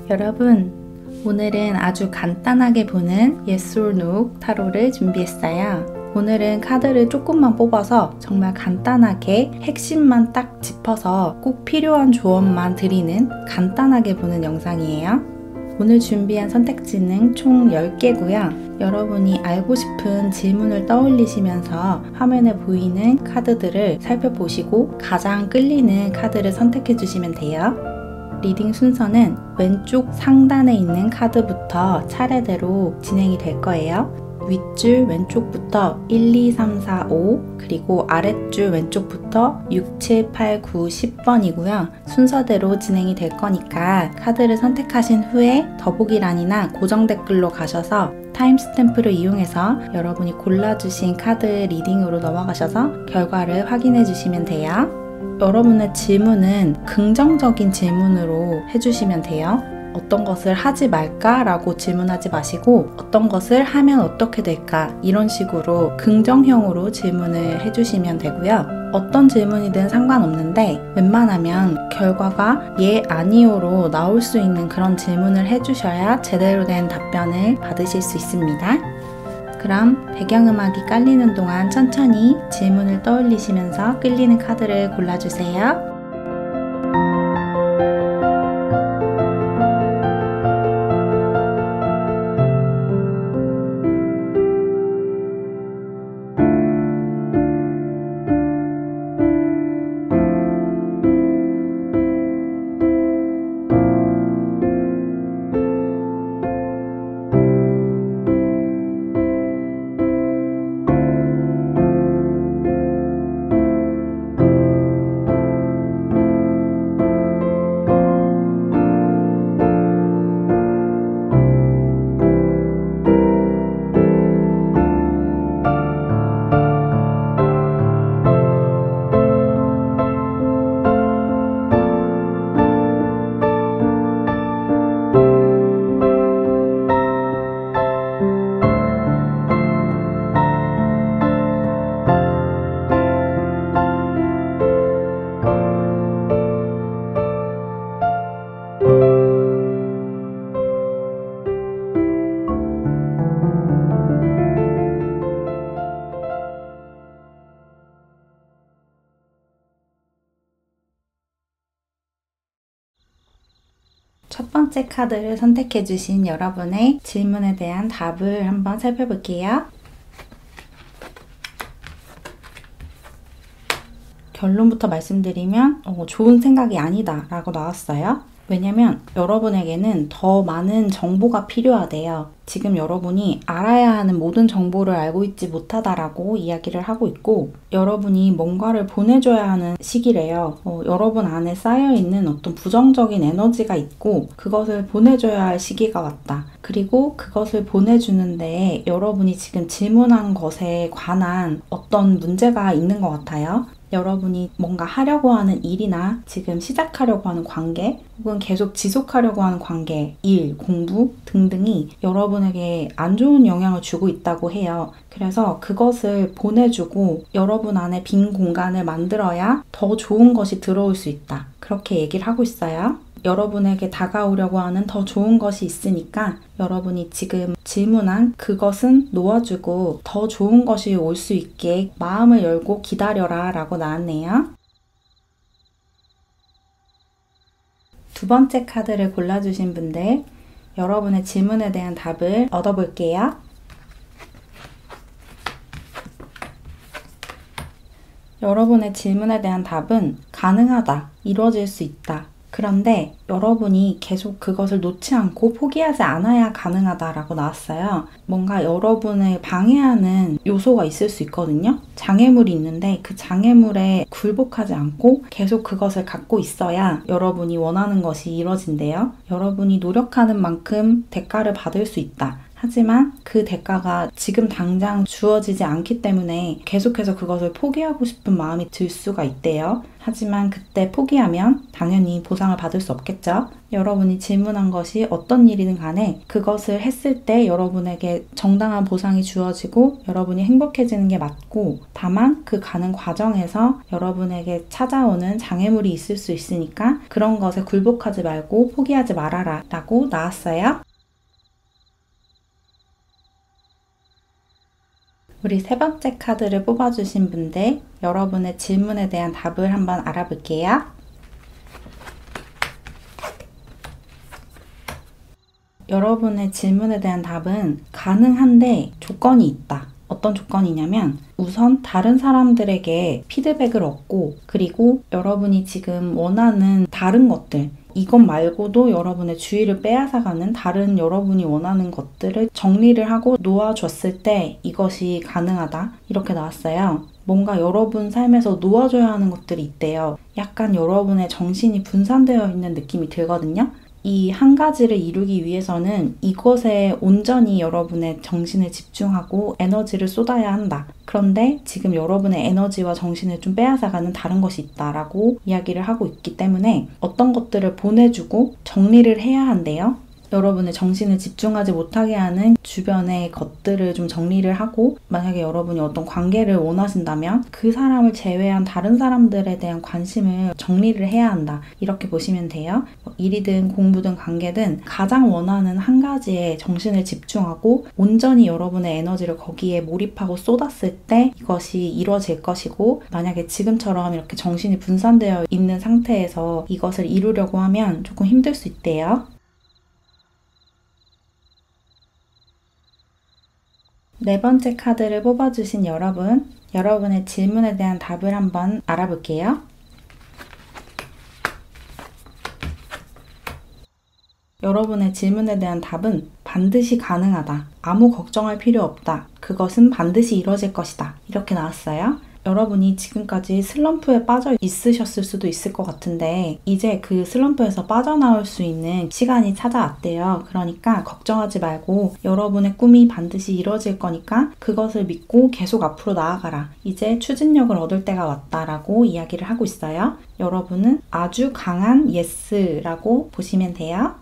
여러분, 오늘은 아주 간단하게 보는 Yes or No 타로를 준비했어요. 오늘은 카드를 조금만 뽑아서 정말 간단하게 핵심만 딱 짚어서 꼭 필요한 조언만 드리는 간단하게 보는 영상이에요. 오늘 준비한 선택지는 총 10개고요. 여러분이 알고 싶은 질문을 떠올리시면서 화면에 보이는 카드들을 살펴보시고 가장 끌리는 카드를 선택해 주시면 돼요. 리딩 순서는 왼쪽 상단에 있는 카드부터 차례대로 진행이 될 거예요. 윗줄 왼쪽부터 1, 2, 3, 4, 5 그리고 아랫줄 왼쪽부터 6, 7, 8, 9, 10번이고요. 순서대로 진행이 될 거니까 카드를 선택하신 후에 더보기란이나 고정 댓글로 가셔서 타임스탬프를 이용해서 여러분이 골라주신 카드 리딩으로 넘어가셔서 결과를 확인해 주시면 돼요. 여러분의 질문은 긍정적인 질문으로 해주시면 돼요. 어떤 것을 하지 말까? 라고 질문하지 마시고 어떤 것을 하면 어떻게 될까? 이런 식으로 긍정형으로 질문을 해주시면 되고요. 어떤 질문이든 상관없는데 웬만하면 결과가 예, 아니요로 나올 수 있는 그런 질문을 해주셔야 제대로 된 답변을 받으실 수 있습니다. 그럼 배경음악이 깔리는 동안 천천히 질문을 떠올리시면서 끌리는 카드를 골라주세요. 첫 번째 카드를 선택해주신 여러분의 질문에 대한 답을 한번 살펴볼게요. 결론부터 말씀드리면 좋은 생각이 아니다 라고 나왔어요. 왜냐면 여러분에게는 더 많은 정보가 필요하대요. 지금 여러분이 알아야 하는 모든 정보를 알고 있지 못하다라고 이야기를 하고 있고 여러분이 뭔가를 보내줘야 하는 시기래요. 여러분 안에 쌓여있는 어떤 부정적인 에너지가 있고 그것을 보내줘야 할 시기가 왔다. 그리고 그것을 보내주는데 여러분이 지금 질문한 것에 관한 어떤 문제가 있는 것 같아요. 여러분이 뭔가 하려고 하는 일이나 지금 시작하려고 하는 관계 혹은 계속 지속하려고 하는 관계, 일, 공부 등등이 여러분에게 안 좋은 영향을 주고 있다고 해요. 그래서 그것을 보내주고 여러분 안에 빈 공간을 만들어야 더 좋은 것이 들어올 수 있다. 그렇게 얘기를 하고 있어요. 여러분에게 다가오려고 하는 더 좋은 것이 있으니까 여러분이 지금 질문한 그것은 놓아주고 더 좋은 것이 올 수 있게 마음을 열고 기다려라 라고 나왔네요. 두 번째 카드를 골라주신 분들 여러분의 질문에 대한 답을 얻어볼게요. 여러분의 질문에 대한 답은 가능하다, 이루어질 수 있다. 그런데 여러분이 계속 그것을 놓지 않고 포기하지 않아야 가능하다라고 나왔어요. 뭔가 여러분을 방해하는 요소가 있을 수 있거든요. 장애물이 있는데 그 장애물에 굴복하지 않고 계속 그것을 갖고 있어야 여러분이 원하는 것이 이루어진대요. 여러분이 노력하는 만큼 대가를 받을 수 있다. 하지만 그 대가가 지금 당장 주어지지 않기 때문에 계속해서 그것을 포기하고 싶은 마음이 들 수가 있대요. 하지만 그때 포기하면 당연히 보상을 받을 수 없겠죠. 여러분이 질문한 것이 어떤 일이든 간에 그것을 했을 때 여러분에게 정당한 보상이 주어지고 여러분이 행복해지는 게 맞고, 다만 그 가는 과정에서 여러분에게 찾아오는 장애물이 있을 수 있으니까 그런 것에 굴복하지 말고 포기하지 말아라 라고 나왔어요. 우리 세 번째 카드를 뽑아주신 분들, 여러분의 질문에 대한 답을 한번 알아볼게요. 여러분의 질문에 대한 답은 가능한데 조건이 있다. 어떤 조건이냐면 우선 다른 사람들에게 피드백을 얻고, 그리고 여러분이 지금 원하는 다른 것들, 이것 말고도 여러분의 주의를 빼앗아가는 다른 여러분이 원하는 것들을 정리를 하고 놓아줬을 때 이것이 가능하다. 이렇게 나왔어요. 뭔가 여러분 삶에서 놓아줘야 하는 것들이 있대요. 약간 여러분의 정신이 분산되어 있는 느낌이 들거든요. 이 한 가지를 이루기 위해서는 이것에 온전히 여러분의 정신을 집중하고 에너지를 쏟아야 한다. 그런데 지금 여러분의 에너지와 정신을 좀 빼앗아가는 다른 것이 있다라고 이야기를 하고 있기 때문에 어떤 것들을 보내주고 정리를 해야 한대요. 여러분의 정신을 집중하지 못하게 하는 주변의 것들을 좀 정리를 하고, 만약에 여러분이 어떤 관계를 원하신다면 그 사람을 제외한 다른 사람들에 대한 관심을 정리를 해야 한다. 이렇게 보시면 돼요. 일이든 공부든 관계든 가장 원하는 한 가지에 정신을 집중하고 온전히 여러분의 에너지를 거기에 몰입하고 쏟았을 때 이것이 이루어질 것이고, 만약에 지금처럼 이렇게 정신이 분산되어 있는 상태에서 이것을 이루려고 하면 조금 힘들 수 있대요. 네 번째 카드를 뽑아주신 여러분, 여러분의 질문에 대한 답을 한번 알아볼게요. 여러분의 질문에 대한 답은 반드시 가능하다. 아무 걱정할 필요 없다. 그것은 반드시 이루어질 것이다. 이렇게 나왔어요. 여러분이 지금까지 슬럼프에 빠져 있으셨을 수도 있을 것 같은데 이제 그 슬럼프에서 빠져나올 수 있는 시간이 찾아왔대요. 그러니까 걱정하지 말고 여러분의 꿈이 반드시 이루어질 거니까 그것을 믿고 계속 앞으로 나아가라. 이제 추진력을 얻을 때가 왔다라고 이야기를 하고 있어요. 여러분은 아주 강한 예스라고 보시면 돼요.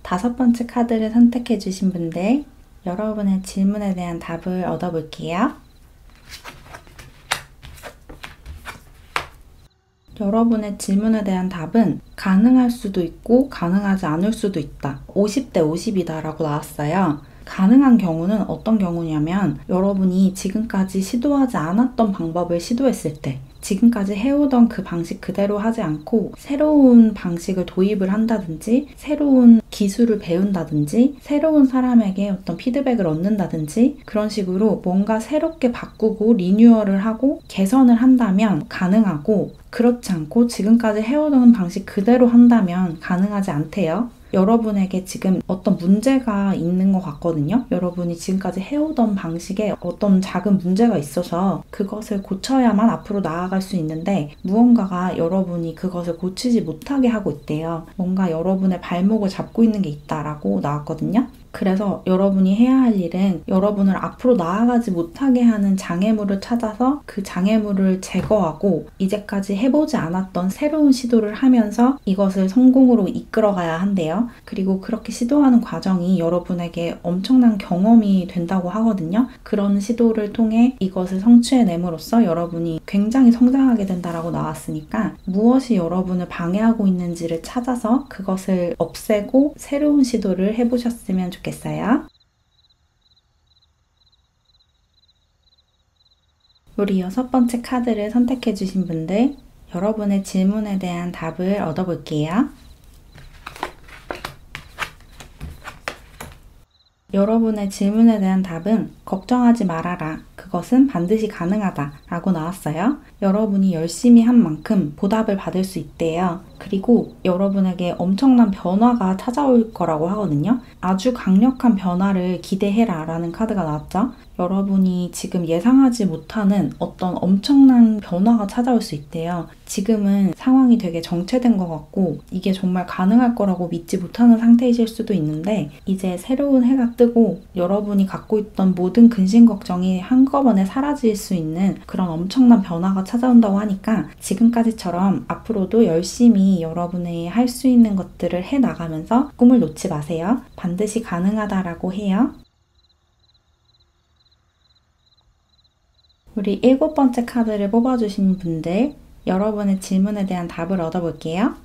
다섯 번째 카드를 선택해 주신 분들, 여러분의 질문에 대한 답을 얻어볼게요. 여러분의 질문에 대한 답은 가능할 수도 있고 가능하지 않을 수도 있다. 50대 50이다 라고 나왔어요. 가능한 경우는 어떤 경우냐면 여러분이 지금까지 시도하지 않았던 방법을 시도했을 때, 지금까지 해오던 그 방식 그대로 하지 않고 새로운 방식을 도입을 한다든지 새로운 기술을 배운다든지 새로운 사람에게 어떤 피드백을 얻는다든지 그런 식으로 뭔가 새롭게 바꾸고 리뉴얼을 하고 개선을 한다면 가능하고, 그렇지 않고 지금까지 해오던 방식 그대로 한다면 가능하지 않대요. 여러분에게 지금 어떤 문제가 있는 것 같거든요. 여러분이 지금까지 해오던 방식에 어떤 작은 문제가 있어서 그것을 고쳐야만 앞으로 나아갈 수 있는데 무언가가 여러분이 그것을 고치지 못하게 하고 있대요. 뭔가 여러분의 발목을 잡고 있는 게 있다라고 나왔거든요. 그래서 여러분이 해야 할 일은 여러분을 앞으로 나아가지 못하게 하는 장애물을 찾아서 그 장애물을 제거하고 이제까지 해보지 않았던 새로운 시도를 하면서 이것을 성공으로 이끌어가야 한대요. 그리고 그렇게 시도하는 과정이 여러분에게 엄청난 경험이 된다고 하거든요. 그런 시도를 통해 이것을 성취해냄으로써 여러분이 굉장히 성장하게 된다라고 나왔으니까 무엇이 여러분을 방해하고 있는지를 찾아서 그것을 없애고 새로운 시도를 해보셨으면 좋겠어요. 우리 여섯 번째 카드를 선택해 주신 분들, 여러분의 질문에 대한 답을 얻어볼게요. 여러분의 질문에 대한 답은 걱정하지 말아라. 그것은 반드시 가능하다 라고 나왔어요. 여러분이 열심히 한 만큼 보답을 받을 수 있대요. 그리고 여러분에게 엄청난 변화가 찾아올 거라고 하거든요. 아주 강력한 변화를 기대해라 라는 카드가 나왔죠. 여러분이 지금 예상하지 못하는 어떤 엄청난 변화가 찾아올 수 있대요. 지금은 상황이 되게 정체된 것 같고 이게 정말 가능할 거라고 믿지 못하는 상태이실 수도 있는데 이제 새로운 해가 뜨고 여러분이 갖고 있던 모든 근심 걱정이 한꺼번에 사라질 수 있는 그런 엄청난 변화가 찾아온다고 하니까 지금까지처럼 앞으로도 열심히 여러분이 할 수 있는 것들을 해나가면서 꿈을 놓지 마세요. 반드시 가능하다라고 해요. 우리 7번째 카드를 뽑아주신 분들, 여러분의 질문에 대한 답을 얻어볼게요.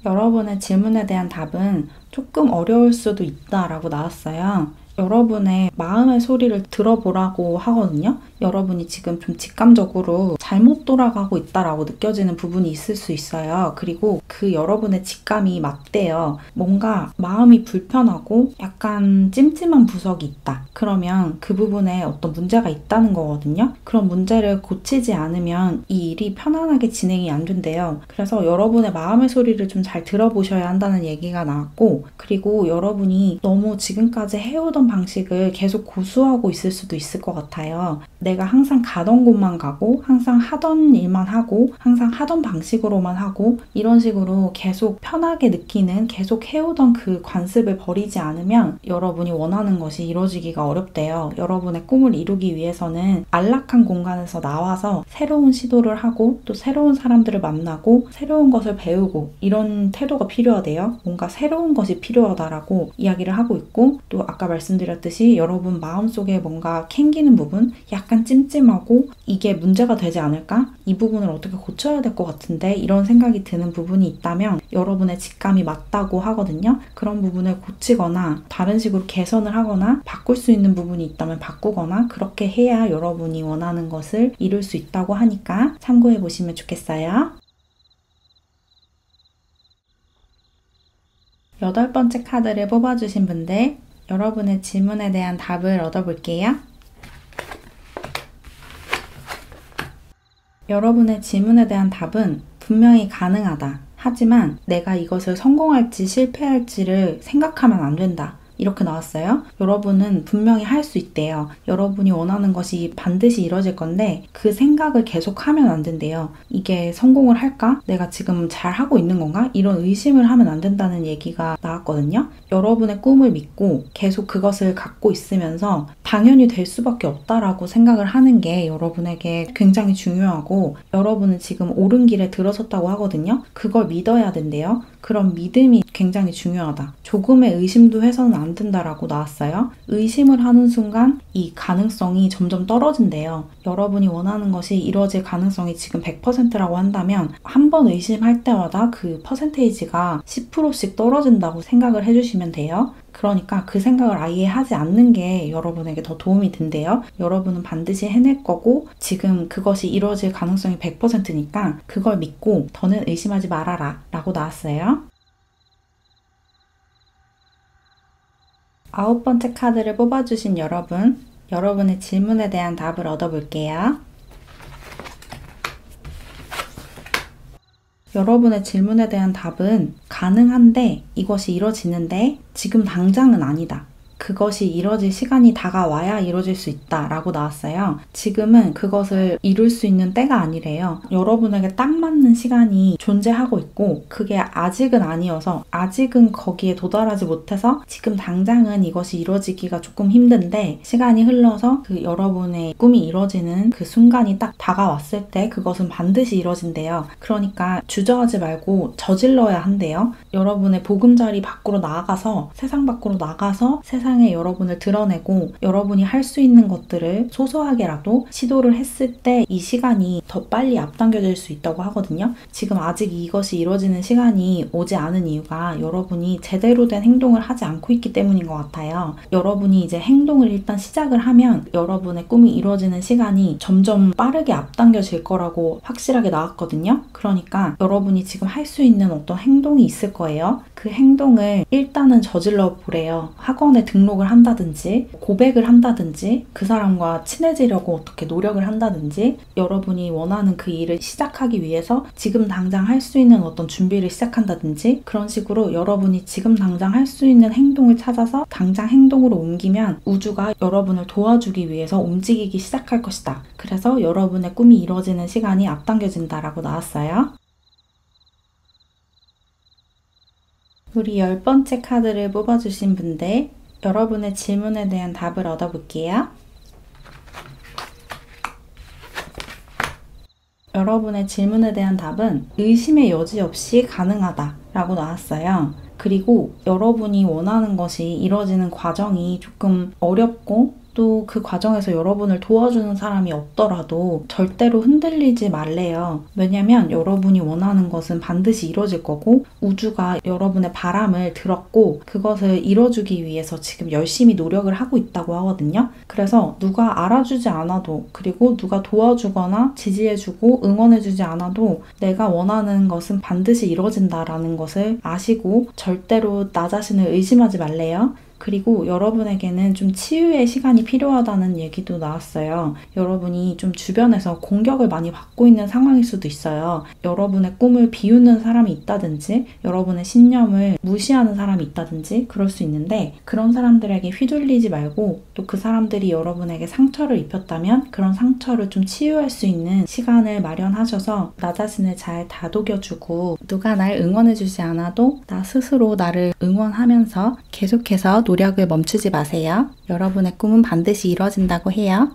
여러분의 질문에 대한 답은 조금 어려울 수도 있다라고 나왔어요. 여러분의 마음의 소리를 들어보라고 하거든요. 여러분이 지금 좀 직감적으로 잘못 돌아가고 있다라고 느껴지는 부분이 있을 수 있어요. 그리고 그 여러분의 직감이 맞대요. 뭔가 마음이 불편하고 약간 찜찜한 구석이 있다. 그러면 그 부분에 어떤 문제가 있다는 거거든요. 그런 문제를 고치지 않으면 이 일이 편안하게 진행이 안 된대요. 그래서 여러분의 마음의 소리를 좀 잘 들어보셔야 한다는 얘기가 나왔고, 그리고 여러분이 너무 지금까지 해오던 방식을 계속 고수하고 있을 수도 있을 것 같아요. 내가 항상 가던 곳만 가고 항상 하던 일만 하고 항상 하던 방식으로만 하고 이런 식으로 계속 편하게 느끼는 계속 해오던 그 관습을 버리지 않으면 여러분이 원하는 것이 이루어지기가 어렵대요. 여러분의 꿈을 이루기 위해서는 안락한 공간에서 나와서 새로운 시도를 하고 또 새로운 사람들을 만나고 새로운 것을 배우고 이런 태도가 필요하대요. 뭔가 새로운 것이 필요하다라고 이야기를 하고 있고, 또 아까 말씀드렸듯이 여러분 마음속에 뭔가 캥기는 부분, 약간 찜찜하고 이게 문제가 되지 않을까? 이 부분을 어떻게 고쳐야 될 것 같은데 이런 생각이 드는 부분이 있다면 여러분의 직감이 맞다고 하거든요. 그런 부분을 고치거나 다른 식으로 개선을 하거나 바꿀 수 있는 부분이 있다면 바꾸거나 그렇게 해야 여러분이 원하는 것을 이룰 수 있다고 하니까 참고해 보시면 좋겠어요. 8번째 카드를 뽑아주신 분들, 여러분의 질문에 대한 답을 얻어볼게요. 여러분의 질문에 대한 답은 분명히 가능하다. 하지만 내가 이것을 성공할지 실패할지를 생각하면 안 된다. 이렇게 나왔어요. 여러분은 분명히 할 수 있대요. 여러분이 원하는 것이 반드시 이뤄질 건데 그 생각을 계속 하면 안 된대요. 이게 성공을 할까? 내가 지금 잘 하고 있는 건가? 이런 의심을 하면 안 된다는 얘기가 나왔거든요. 여러분의 꿈을 믿고 계속 그것을 갖고 있으면서 당연히 될 수밖에 없다라고 생각을 하는 게 여러분에게 굉장히 중요하고, 여러분은 지금 옳은 길에 들어섰다고 하거든요. 그걸 믿어야 된대요. 그런 믿음이 굉장히 중요하다. 조금의 의심도 해서는 안 된다라고 나왔어요. 의심을 하는 순간 이 가능성이 점점 떨어진대요. 여러분이 원하는 것이 이루어질 가능성이 지금 100%라고 한다면 한 번 의심할 때마다 그 퍼센테이지가 10%씩 떨어진다고 생각을 해주시면 돼요. 그러니까 그 생각을 아예 하지 않는 게 여러분에게 더 도움이 된대요. 여러분은 반드시 해낼 거고 지금 그것이 이루어질 가능성이 100%니까 그걸 믿고 더는 의심하지 말아라 라고 나왔어요. 9번째 카드를 뽑아주신 여러분, 여러분의 질문에 대한 답을 얻어볼게요. 여러분의 질문에 대한 답은 가능한데 이것이 이뤄지는데 지금 당장은 아니다. 그것이 이뤄질 시간이 다가와야 이뤄질 수 있다 라고 나왔어요. 지금은 그것을 이룰 수 있는 때가 아니래요. 여러분에게 딱 맞는 시간이 존재하고 있고 그게 아직은 아니어서 아직은 거기에 도달하지 못해서 지금 당장은 이것이 이뤄지기가 조금 힘든데 시간이 흘러서 그 여러분의 꿈이 이뤄지는 그 순간이 딱 다가왔을 때 그것은 반드시 이뤄진대요. 그러니까 주저하지 말고 저질러야 한대요. 여러분의 보금자리 밖으로 나가서 세상 밖으로 나가서 세상에 여러분을 드러내고 여러분이 할 수 있는 것들을 소소하게라도 시도를 했을 때 이 시간이 더 빨리 앞당겨질 수 있다고 하거든요. 지금 아직 이것이 이루어지는 시간이 오지 않은 이유가 여러분이 제대로 된 행동을 하지 않고 있기 때문인 것 같아요. 여러분이 이제 행동을 일단 시작을 하면 여러분의 꿈이 이루어지는 시간이 점점 빠르게 앞당겨질 거라고 확실하게 나왔거든요. 그러니까 여러분이 지금 할 수 있는 어떤 행동이 있을 거예요. 그 행동을 일단은 저질러 보래요. 학원에 등록을 한다든지 고백을 한다든지 그 사람과 친해지려고 어떻게 노력을 한다든지 여러분이 원하는 그 일을 시작하기 위해서 지금 당장 할 수 있는 어떤 준비를 시작한다든지 그런 식으로 여러분이 지금 당장 할 수 있는 행동을 찾아서 당장 행동으로 옮기면 우주가 여러분을 도와주기 위해서 움직이기 시작할 것이다. 그래서 여러분의 꿈이 이루어지는 시간이 앞당겨진다라고 나왔어요. 우리 10번째 카드를 뽑아주신 분들 여러분의 질문에 대한 답을 얻어볼게요. 여러분의 질문에 대한 답은 의심의 여지 없이 가능하다 라고 나왔어요. 그리고 여러분이 원하는 것이 이루어지는 과정이 조금 어렵고 또 그 과정에서 여러분을 도와주는 사람이 없더라도 절대로 흔들리지 말래요. 왜냐면 여러분이 원하는 것은 반드시 이루어질 거고 우주가 여러분의 바람을 들었고 그것을 이뤄주기 위해서 지금 열심히 노력을 하고 있다고 하거든요. 그래서 누가 알아주지 않아도 그리고 누가 도와주거나 지지해주고 응원해주지 않아도 내가 원하는 것은 반드시 이루어진다라는 것을 아시고 절대로 나 자신을 의심하지 말래요. 그리고 여러분에게는 좀 치유의 시간이 필요하다는 얘기도 나왔어요. 여러분이 좀 주변에서 공격을 많이 받고 있는 상황일 수도 있어요. 여러분의 꿈을 비우는 사람이 있다든지 여러분의 신념을 무시하는 사람이 있다든지 그럴 수 있는데 그런 사람들에게 휘둘리지 말고 또 그 사람들이 여러분에게 상처를 입혔다면 그런 상처를 좀 치유할 수 있는 시간을 마련하셔서 나 자신을 잘 다독여주고 누가 날 응원해주지 않아도 나 스스로 나를 응원하면서 계속해서 노력을 멈추지 마세요. 여러분의 꿈은 반드시 이루어진다고 해요.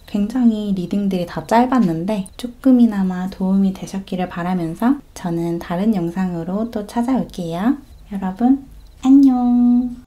굉장히 리딩들이 다 짧았는데 조금이나마 도움이 되셨기를 바라면서 저는 다른 영상으로 또 찾아올게요. 여러분 안녕.